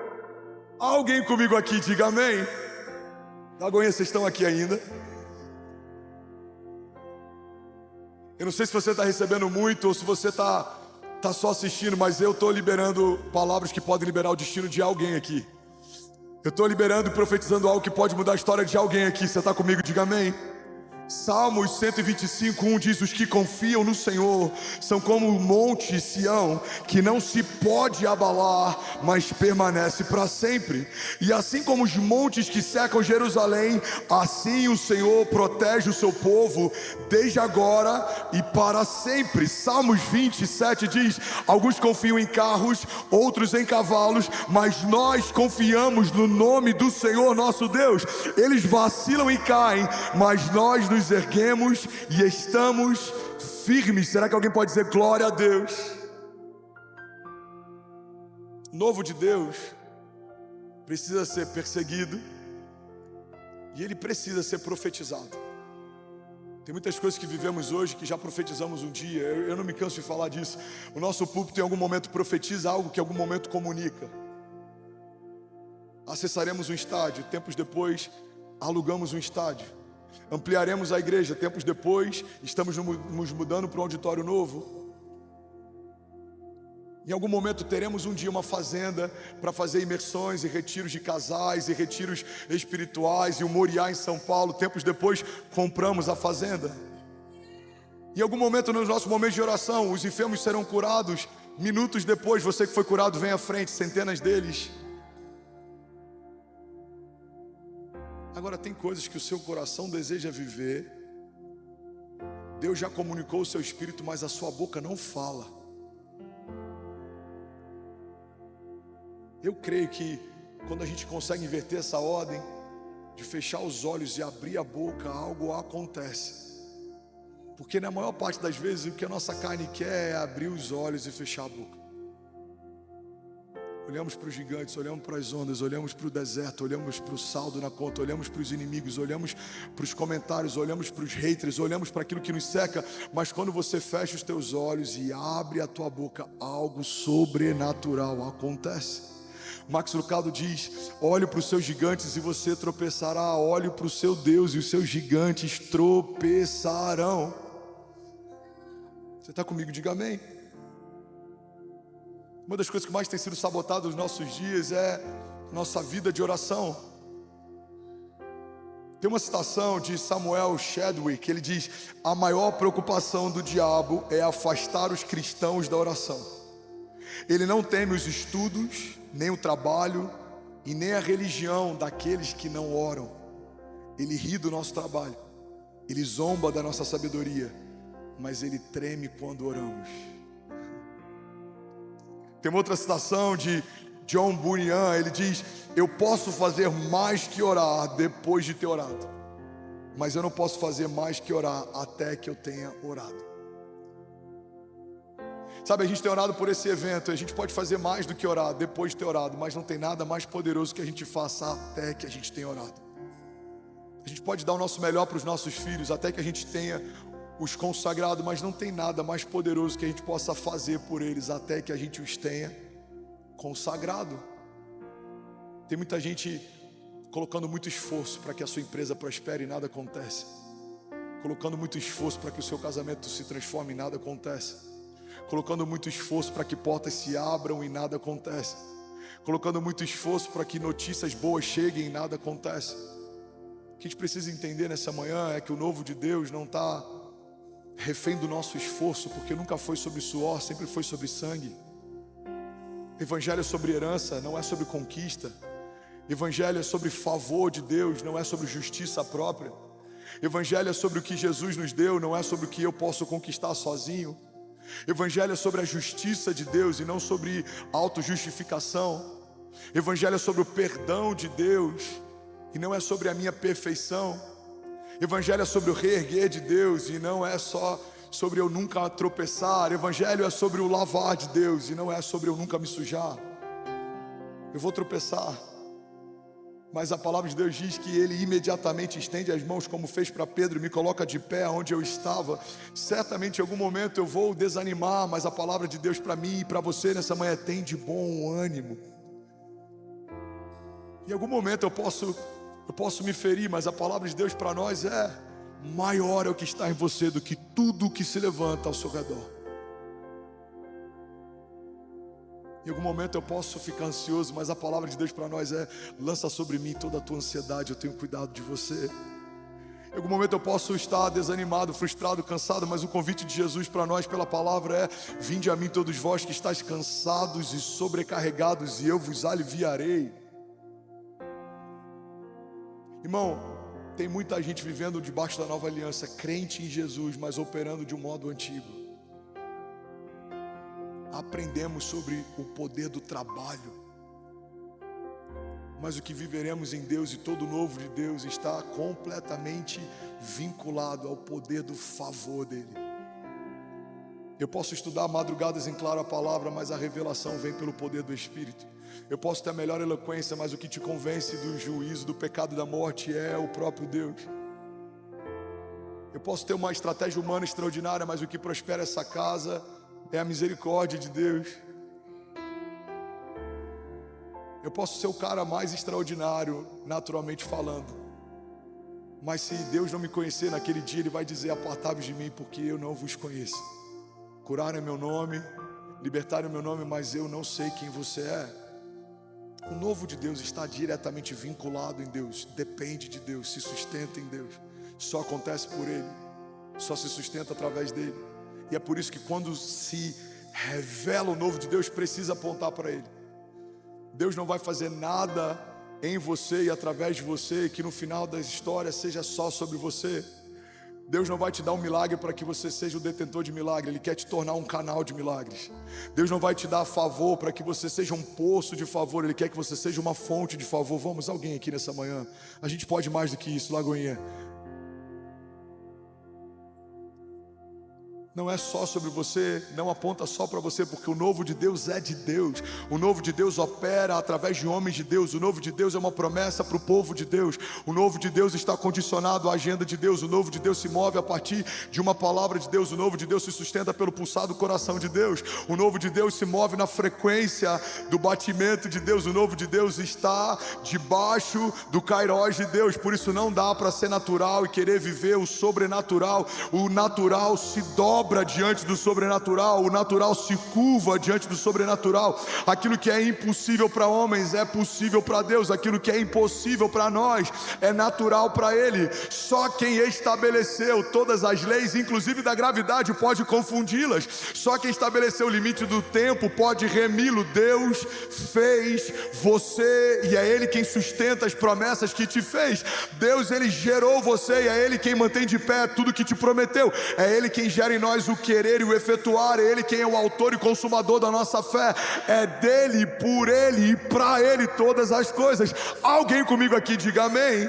Alguém comigo aqui, diga amém. Lagoinha, vocês estão aqui ainda? Eu não sei se você está recebendo muito ou se você está só assistindo, mas eu estou liberando palavras que podem liberar o destino de alguém aqui. Eu estou liberando e profetizando algo que pode mudar a história de alguém aqui. Você está comigo? Diga amém. Salmos 125:1 diz: os que confiam no Senhor são como o monte Sião, que não se pode abalar, mas permanece para sempre. E assim como os montes que cercam Jerusalém, assim o Senhor protege o seu povo, desde agora e para sempre. Salmos 27 diz: alguns confiam em carros, outros em cavalos, mas nós confiamos no nome do Senhor nosso Deus. Eles vacilam e caem, mas nós nos erguemos e estamos firmes. Será que alguém pode dizer glória a Deus? Novo de Deus precisa ser perseguido e ele precisa ser profetizado. Tem muitas coisas que vivemos hoje que já profetizamos um dia. Eu não me canso de falar disso. O nosso púlpito em algum momento profetiza algo que em algum momento comunica. Acessaremos um estádio, tempos depois alugamos um estádio. Ampliaremos a igreja, tempos depois estamos nos mudando para um auditório novo. Em algum momento teremos um dia uma fazenda para fazer imersões e retiros de casais e retiros espirituais e o Moriá em São Paulo. Tempos depois compramos a fazenda. Em algum momento nos nossos momentos de oração, os enfermos serão curados. Minutos depois, você que foi curado vem à frente, centenas deles. Agora tem coisas que o seu coração deseja viver. Deus já comunicou o seu espírito, mas a sua boca não fala. Eu creio que quando a gente consegue inverter essa ordem de fechar os olhos e abrir a boca, algo acontece. Porque na maior parte das vezes o que a nossa carne quer é abrir os olhos e fechar a boca. Olhamos para os gigantes, olhamos para as ondas, olhamos para o deserto, olhamos para o saldo na conta, olhamos para os inimigos, olhamos para os comentários, olhamos para os haters, olhamos para aquilo que nos seca. Mas quando você fecha os teus olhos e abre a tua boca, algo sobrenatural acontece. Max Lucado diz: olhe para os seus gigantes e você tropeçará. Olhe para o seu Deus e os seus gigantes tropeçarão. Você está comigo? Diga amém. Uma das coisas que mais tem sido sabotada nos nossos dias é nossa vida de oração. Tem uma citação de Samuel Chadwick, ele diz: a maior preocupação do diabo é afastar os cristãos da oração. Ele não teme os estudos, nem o trabalho e nem a religião daqueles que não oram. Ele ri do nosso trabalho. Ele zomba da nossa sabedoria, mas Ele treme quando oramos. Tem uma outra citação de John Bunyan, ele diz: eu posso fazer mais que orar depois de ter orado, mas eu não posso fazer mais que orar até que eu tenha orado. Sabe, a gente tem orado por esse evento, a gente pode fazer mais do que orar depois de ter orado, mas não tem nada mais poderoso que a gente faça até que a gente tenha orado. A gente pode dar o nosso melhor para os nossos filhos até que a gente tenha os consagrado, mas não tem nada mais poderoso que a gente possa fazer por eles até que a gente os tenha consagrado. Tem muita gente colocando muito esforço para que a sua empresa prospere e nada acontece, colocando muito esforço para que o seu casamento se transforme e nada acontece, colocando muito esforço para que portas se abram e nada acontece, colocando muito esforço para que notícias boas cheguem e nada acontece. O que a gente precisa entender nessa manhã é que o novo de Deus não está refém do nosso esforço, porque nunca foi sobre suor, sempre foi sobre sangue. Evangelho é sobre herança, não é sobre conquista. Evangelho é sobre favor de Deus, não é sobre justiça própria. Evangelho é sobre o que Jesus nos deu, não é sobre o que eu posso conquistar sozinho. Evangelho é sobre a justiça de Deus e não sobre autojustificação. Evangelho é sobre o perdão de Deus e não é sobre a minha perfeição. Evangelho é sobre o reerguer de Deus e não é só sobre eu nunca tropeçar. Evangelho é sobre o lavar de Deus e não é sobre eu nunca me sujar. Eu vou tropeçar, mas a palavra de Deus diz que Ele imediatamente estende as mãos, como fez para Pedro, e me coloca de pé onde eu estava. Certamente em algum momento eu vou desanimar, mas a palavra de Deus para mim e para você nessa manhã: tem de bom ânimo. Em algum momento eu posso me ferir, mas a palavra de Deus para nós é: maior é o que está em você do que tudo que se levanta ao seu redor. Em algum momento eu posso ficar ansioso, mas a palavra de Deus para nós é: lança sobre mim toda a tua ansiedade, eu tenho cuidado de você. Em algum momento eu posso estar desanimado, frustrado, cansado, mas o convite de Jesus para nós pela palavra é: vinde a mim todos vós que estáis cansados e sobrecarregados, e eu vos aliviarei. Irmão, tem muita gente vivendo debaixo da nova aliança, crente em Jesus, mas operando de um modo antigo. Aprendemos sobre o poder do trabalho, mas o que viveremos em Deus e todo o novo de Deus está completamente vinculado ao poder do favor dele. Eu posso estudar madrugadas em claro a palavra, mas a revelação vem pelo poder do Espírito. Eu posso ter a melhor eloquência, mas o que te convence do juízo, do pecado e da morte é o próprio Deus. Eu posso ter uma estratégia humana extraordinária, mas o que prospera essa casa é a misericórdia de Deus. Eu posso ser o cara mais extraordinário, naturalmente falando, mas se Deus não me conhecer naquele dia, Ele vai dizer: apartai-vos de mim, porque eu não vos conheço. Curaram meu nome, libertaram meu nome, mas eu não sei quem você é. O novo de Deus está diretamente vinculado em Deus, depende de Deus, se sustenta em Deus, só acontece por Ele, só se sustenta através dEle. E é por isso que quando se revela o novo de Deus, precisa apontar para Ele. Deus não vai fazer nada em você e através de você que no final da história seja só sobre você. Deus não vai te dar um milagre para que você seja o detentor de milagre. Ele quer te tornar um canal de milagres. Deus não vai te dar favor para que você seja um poço de favor. Ele quer que você seja uma fonte de favor. Vamos, alguém aqui nessa manhã? A gente pode mais do que isso, Lagoinha. Não é só sobre você, não aponta só para você, porque o novo de Deus é de Deus. O novo de Deus opera através de homens de Deus. O novo de Deus é uma promessa para o povo de Deus. O novo de Deus está condicionado à agenda de Deus. O novo de Deus se move a partir de uma palavra de Deus. O novo de Deus se sustenta pelo pulsar do coração de Deus. O novo de Deus se move na frequência do batimento de Deus. O novo de Deus está debaixo do kairós de Deus. Por isso não dá para ser natural e querer viver o sobrenatural. O natural se dobra dobra diante do sobrenatural, o natural se curva diante do sobrenatural. Aquilo que é impossível para homens é possível para Deus, aquilo que é impossível para nós é natural para Ele. Só quem estabeleceu todas as leis, inclusive da gravidade, pode confundi-las. Só quem estabeleceu o limite do tempo pode remi-lo. Deus fez você e é Ele quem sustenta as promessas que te fez. Deus, Ele gerou você e é Ele quem mantém de pé tudo que te prometeu. É Ele quem gera em nós o querer e o efetuar. É Ele quem é o autor e consumador da nossa fé. É dele, por Ele e para Ele todas as coisas. Alguém comigo aqui diga amém.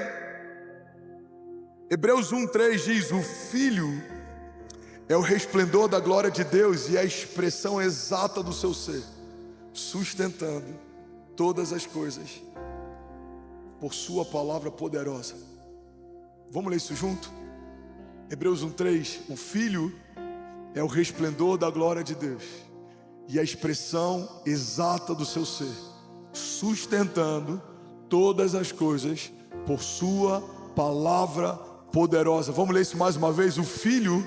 Hebreus 1:3 diz: o Filho é o resplendor da glória de Deus e a expressão exata do seu ser, sustentando todas as coisas por sua palavra poderosa. Vamos ler isso junto? Hebreus 1:3: o Filho é o resplendor da glória de Deus e a expressão exata do seu ser, sustentando todas as coisas por sua palavra poderosa. Vamos ler isso mais uma vez? O Filho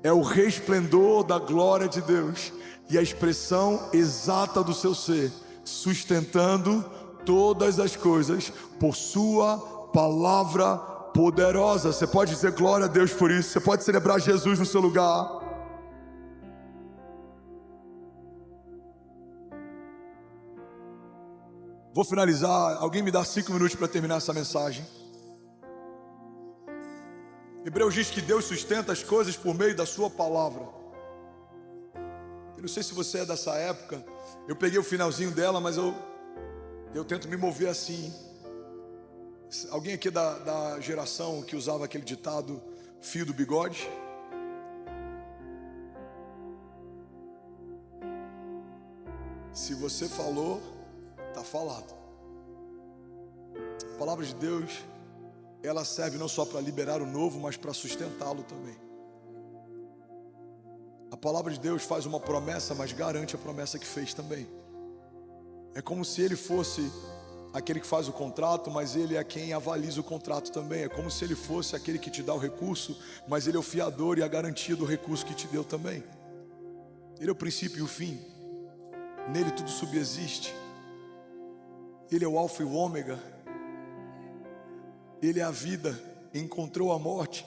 é o resplendor da glória de Deus e a expressão exata do seu ser, sustentando todas as coisas por sua palavra poderosa. Você pode dizer glória a Deus por isso. Você pode celebrar Jesus no seu lugar. Vou finalizar. Alguém me dá 5 minutos para terminar essa mensagem. Hebreus diz que Deus sustenta as coisas por meio da sua palavra. Eu não sei se você é dessa época. Eu peguei o finalzinho dela, mas eu tento me mover assim. Alguém aqui da geração que usava aquele ditado fio do bigode? Se você falou, está falado. A palavra de Deus, ela serve não só para liberar o novo, mas para sustentá-lo também. A palavra de Deus faz uma promessa, mas garante a promessa que fez também. É como se Ele fosse aquele que faz o contrato, mas Ele é quem avaliza o contrato também. É como se Ele fosse aquele que te dá o recurso, mas Ele é o fiador e a garantia do recurso que te deu também. Ele é o princípio e o fim. Nele tudo subsiste. Ele é o alfa e o ômega. Ele é a vida, encontrou a morte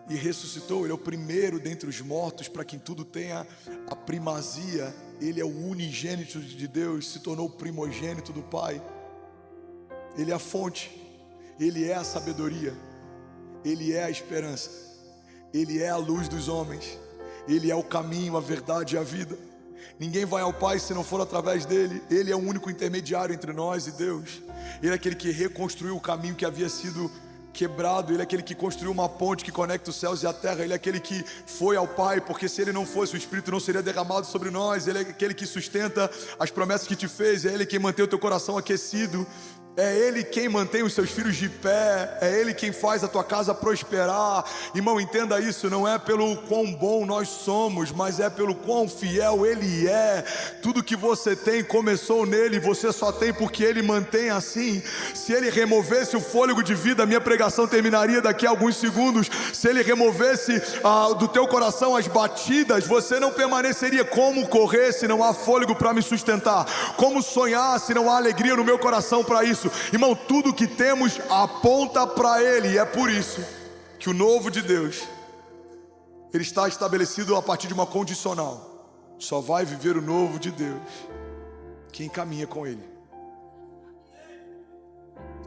e ressuscitou. Ele é o primeiro dentre os mortos, para quem tudo tenha a primazia. Ele é o unigênito de Deus, se tornou o primogênito do Pai. Ele é a fonte, Ele é a sabedoria, Ele é a esperança, Ele é a luz dos homens, Ele é o caminho, a verdade e a vida. Ninguém vai ao Pai se não for através dele. Ele é o único intermediário entre nós e Deus. Ele é aquele que reconstruiu o caminho que havia sido quebrado. Ele é aquele que construiu uma ponte que conecta os céus e a terra. Ele é aquele que foi ao Pai, porque se Ele não fosse, o Espírito não seria derramado sobre nós. Ele é aquele que sustenta as promessas que te fez. É Ele quem mantém o teu coração aquecido. É Ele quem mantém os seus filhos de pé. É Ele quem faz a tua casa prosperar. Irmão, entenda isso. Não é pelo quão bom nós somos, mas é pelo quão fiel Ele é. Tudo que você tem começou nele. Você só tem porque Ele mantém assim. Se Ele removesse o fôlego de vida, minha pregação terminaria daqui a alguns segundos. Se Ele removesse do teu coração as batidas, você não permaneceria. Como correr se não há fôlego para me sustentar? Como sonhar se não há alegria no meu coração para isso? Irmão, tudo que temos aponta para Ele. E é por isso que o novo de Deus, ele está estabelecido a partir de uma condicional. Só vai viver o novo de Deus quem caminha com Ele.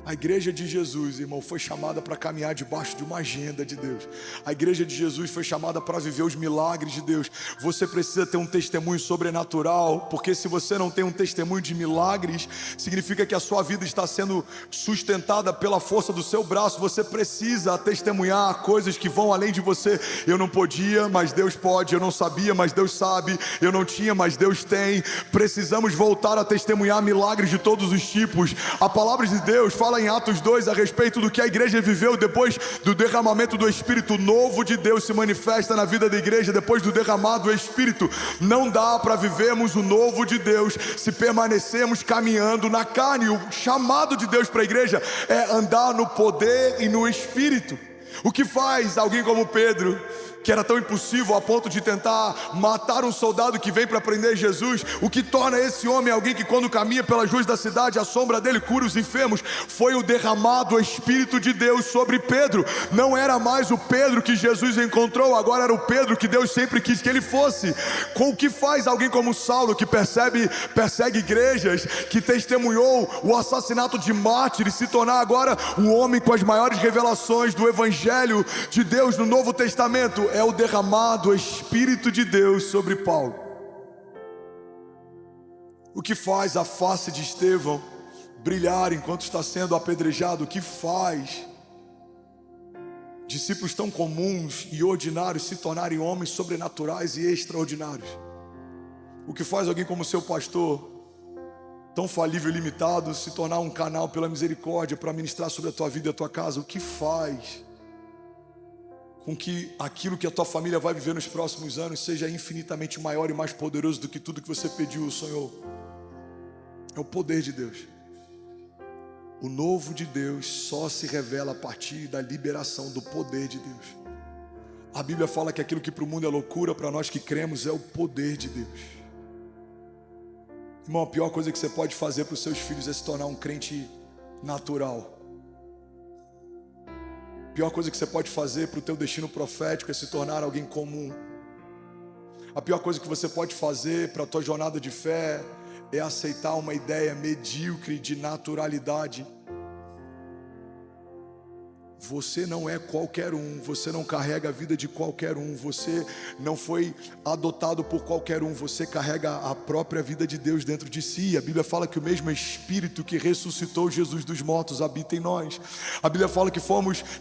A igreja de Jesus, irmão, foi chamada para caminhar debaixo de uma agenda de Deus. A igreja de Jesus foi chamada para viver os milagres de Deus. Você precisa ter um testemunho sobrenatural, porque se você não tem um testemunho de milagres, significa que a sua vida está sendo sustentada pela força do seu braço. Você precisa testemunhar coisas que vão além de você. Eu não podia, mas Deus pode. Eu não sabia, mas Deus sabe. Eu não tinha, mas Deus tem. Precisamos voltar a testemunhar milagres de todos os tipos. A palavra de Deus fala em Atos 2 a respeito do que a igreja viveu depois do derramamento do Espírito. Novo de Deus se manifesta na vida da igreja depois do derramado do Espírito. Não dá para vivermos o novo de Deus se permanecermos caminhando na carne. O chamado de Deus para a igreja é andar no poder e no Espírito. O que faz alguém como Pedro que era tão impossível a ponto de tentar matar um soldado que vem para prender Jesus. O que torna esse homem alguém que quando caminha pelas ruas da cidade, a sombra dele cura os enfermos, foi o derramado Espírito de Deus sobre Pedro. Não era mais o Pedro que Jesus encontrou, agora era o Pedro que Deus sempre quis que ele fosse. Com o que faz alguém como Saulo, que persegue igrejas, que testemunhou o assassinato de mártires, se tornar agora um homem com as maiores revelações do Evangelho de Deus no Novo Testamento? É o derramado Espírito de Deus sobre Paulo. O que faz a face de Estevão brilhar enquanto está sendo apedrejado? O que faz discípulos tão comuns e ordinários se tornarem homens sobrenaturais e extraordinários? O que faz alguém como seu pastor, tão falível e limitado, se tornar um canal pela misericórdia para ministrar sobre a tua vida e a tua casa? O que faz com que aquilo que a tua família vai viver nos próximos anos seja infinitamente maior e mais poderoso do que tudo que você pediu ou sonhou? É o poder de Deus. O novo de Deus só se revela a partir da liberação do poder de Deus. A Bíblia fala que aquilo que para o mundo é loucura, para nós que cremos é o poder de Deus. Irmão, a pior coisa que você pode fazer para os seus filhos é se tornar um crente natural. A pior coisa que você pode fazer para o teu destino profético é se tornar alguém comum. A pior coisa que você pode fazer para a tua jornada de fé é aceitar uma ideia medíocre de naturalidade. Você não é qualquer um, você não carrega a vida de qualquer um, você não foi adotado por qualquer um, você carrega a própria vida de Deus dentro de si. A Bíblia fala que o mesmo Espírito que ressuscitou Jesus dos mortos habita em nós. A Bíblia fala que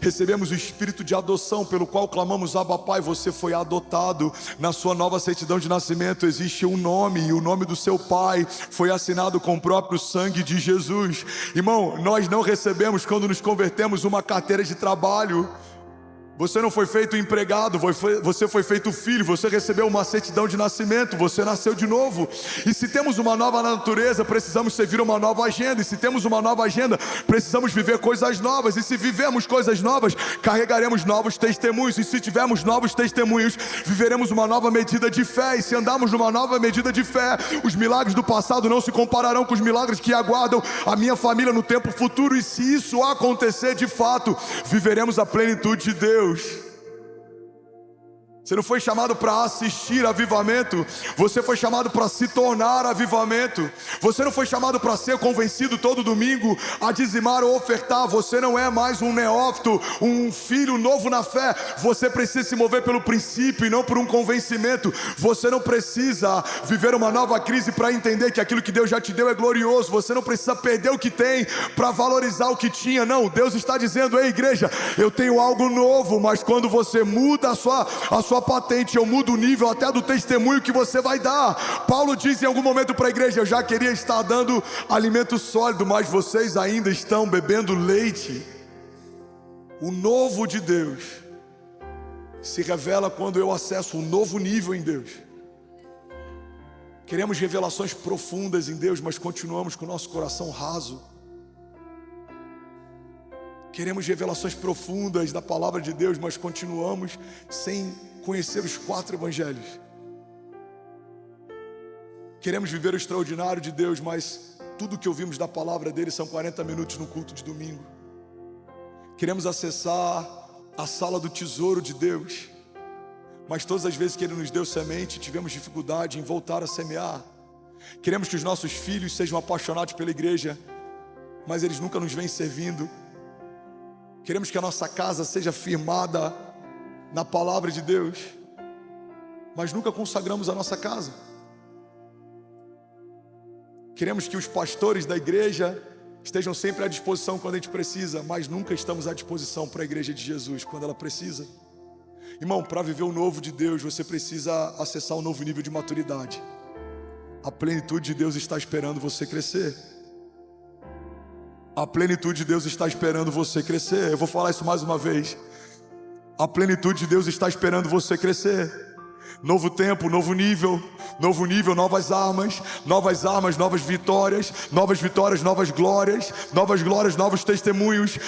recebemos o Espírito de adoção, pelo qual clamamos Abba Pai. Você foi adotado. Na sua nova certidão de nascimento existe um nome, e o nome do seu pai foi assinado com o próprio sangue de Jesus. Irmão, nós não recebemos, quando nos convertemos, uma carteira de trabalho. Você não foi feito empregado, você foi feito filho, você recebeu uma certidão de nascimento, você nasceu de novo. E se temos uma nova natureza, precisamos servir uma nova agenda. E se temos uma nova agenda, precisamos viver coisas novas. E se vivemos coisas novas, carregaremos novos testemunhos. E se tivermos novos testemunhos, viveremos uma nova medida de fé. E se andarmos numa nova medida de fé, os milagres do passado não se compararão com os milagres que aguardam a minha família no tempo futuro. E se isso acontecer de fato, viveremos a plenitude de Deus. Você não foi chamado para assistir avivamento, você foi chamado para se tornar avivamento. Você não foi chamado para ser convencido todo domingo a dizimar ou ofertar. Você não é mais um neófito, um filho novo na fé. Você precisa se mover pelo princípio e não por um convencimento. Você não precisa viver uma nova crise para entender que aquilo que Deus já te deu é glorioso. Você não precisa perder o que tem para valorizar o que tinha. Não, Deus está dizendo: ei igreja, eu tenho algo novo. Mas quando você muda a sua patente, eu mudo o nível até do testemunho que você vai dar. Paulo diz em algum momento para a igreja: eu já queria estar dando alimento sólido, mas vocês ainda estão bebendo leite. O novo de Deus se revela quando eu acesso um novo nível em Deus. Queremos revelações profundas em Deus, mas continuamos com o nosso coração raso. Queremos revelações profundas da palavra de Deus, mas continuamos sem conhecer os 4 evangelhos. Queremos viver o extraordinário de Deus, mas tudo que ouvimos da palavra dele são 40 minutos no culto de domingo. Queremos acessar a sala do tesouro de Deus, mas todas as vezes que ele nos deu semente, tivemos dificuldade em voltar a semear. Queremos que os nossos filhos sejam apaixonados pela igreja, mas eles nunca nos vêm servindo. Queremos que a nossa casa seja firmada na palavra de Deus, mas nunca consagramos a nossa casa. Queremos que os pastores da igreja estejam sempre à disposição quando a gente precisa, mas nunca estamos à disposição para a igreja de Jesus quando ela precisa. Irmão, para viver o novo de Deus, você precisa acessar um novo nível de maturidade. A plenitude de Deus está esperando você crescer. A plenitude de Deus está esperando você crescer. Eu vou falar isso mais uma vez. A plenitude de Deus está esperando você crescer. Novo tempo, novo nível, Novo nível, novas armas, novas vitórias, novas glórias, novos testemunhos,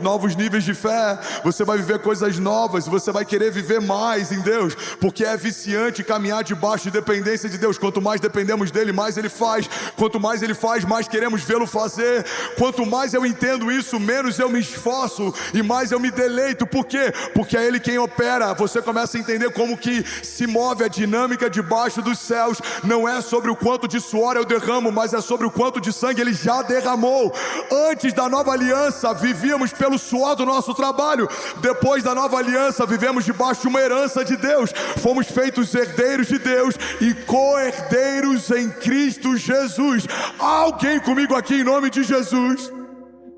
novos níveis de fé. Você vai viver coisas novas, você vai querer viver mais em Deus, porque é viciante caminhar debaixo de dependência de Deus. Quanto mais dependemos dele, mais ele faz. Quanto mais ele faz, mais queremos vê-lo fazer. Quanto mais eu entendo isso, menos eu me esforço e mais eu me deleito. Por quê? Porque é ele quem opera. Você começa a entender como que se move a dinâmica debaixo dos céus. Não é sobre o quanto de suor eu derramo, mas é sobre o quanto de sangue ele já derramou. Antes da nova aliança, vivíamos pelo suor do nosso trabalho. Depois da nova aliança, vivemos debaixo de uma herança de Deus. Fomos feitos herdeiros de Deus e co-herdeiros em Cristo Jesus. Há alguém comigo aqui em nome de Jesus?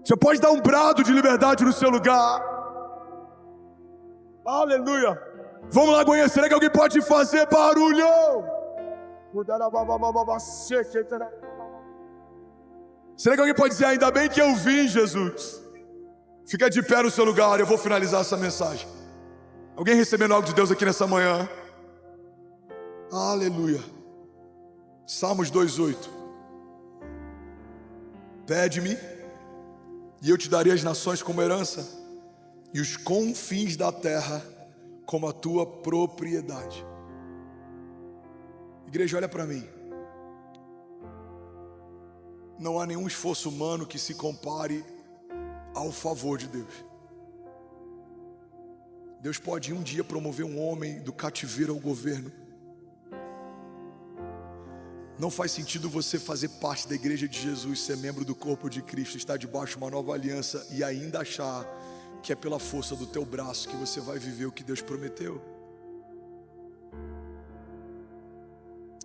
Você pode dar um brado de liberdade no seu lugar. Aleluia. Vamos lá, Goiânia. Será que alguém pode fazer barulho? Será que alguém pode dizer, ainda bem que eu vim, Jesus? Fica de pé no seu lugar, eu vou finalizar essa mensagem. Alguém recebendo algo de Deus aqui nessa manhã? Aleluia. Salmos 2:8. Pede-me e eu te darei as nações como herança e os confins da terra como a tua propriedade. Igreja, olha para mim. Não há nenhum esforço humano que se compare ao favor de Deus. Deus pode um dia promover um homem do cativeiro ao governo. Não faz sentido você fazer parte da igreja de Jesus, ser membro do corpo de Cristo, estar debaixo de uma nova aliança e ainda achar que é pela força do teu braço que você vai viver o que Deus prometeu.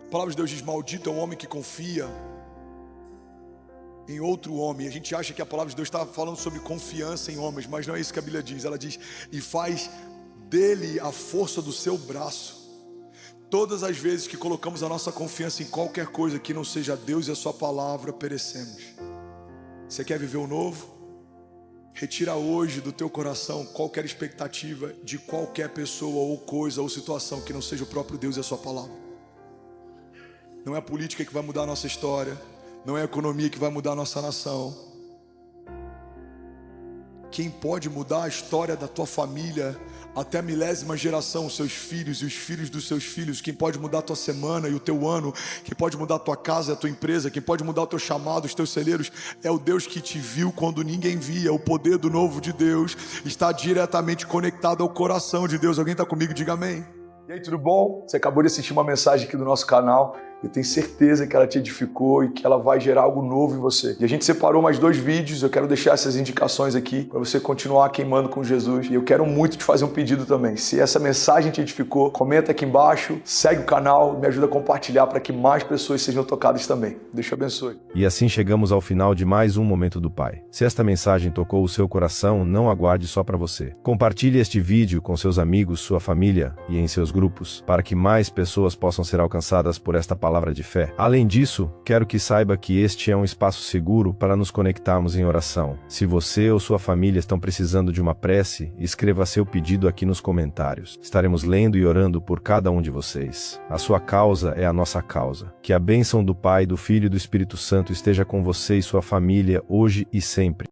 A palavra de Deus diz, maldito é o homem que confia em outro homem. A gente acha que a palavra de Deus está falando sobre confiança em homens, mas não é isso que a Bíblia diz. Ela diz, e faz dele a força do seu braço. Todas as vezes que colocamos a nossa confiança em qualquer coisa que não seja Deus e a sua palavra, perecemos. Você quer viver o novo? Retira hoje do teu coração qualquer expectativa de qualquer pessoa ou coisa ou situação que não seja o próprio Deus e a sua palavra. Não é a política que vai mudar a nossa história, não é a economia que vai mudar a nossa nação. Quem pode mudar a história da tua família até a milésima geração, os seus filhos e os filhos dos seus filhos, quem pode mudar a tua semana e o teu ano, quem pode mudar a tua casa e a tua empresa, quem pode mudar o teu chamado, os teus celeiros, é o Deus que te viu quando ninguém via. O poder do novo de Deus está diretamente conectado ao coração de Deus. Alguém está comigo? Diga amém. E aí, tudo bom? Você acabou de assistir uma mensagem aqui do nosso canal. Eu tenho certeza que ela te edificou e que ela vai gerar algo novo em você. E a gente separou mais 2 vídeos, eu quero deixar essas indicações aqui para você continuar queimando com Jesus. E eu quero muito te fazer um pedido também. Se essa mensagem te edificou, comenta aqui embaixo, segue o canal, me ajuda a compartilhar para que mais pessoas sejam tocadas também. Deus te abençoe. E assim chegamos ao final de mais um Momento do Pai. Se esta mensagem tocou o seu coração, não aguarde só para você. Compartilhe este vídeo com seus amigos, sua família e em seus grupos, para que mais pessoas possam ser alcançadas por esta palavra de fé. Além disso, quero que saiba que este é um espaço seguro para nos conectarmos em oração. Se você ou sua família estão precisando de uma prece, escreva seu pedido aqui nos comentários. Estaremos lendo e orando por cada um de vocês. A sua causa é a nossa causa. Que a bênção do Pai, do Filho e do Espírito Santo esteja com você e sua família hoje e sempre.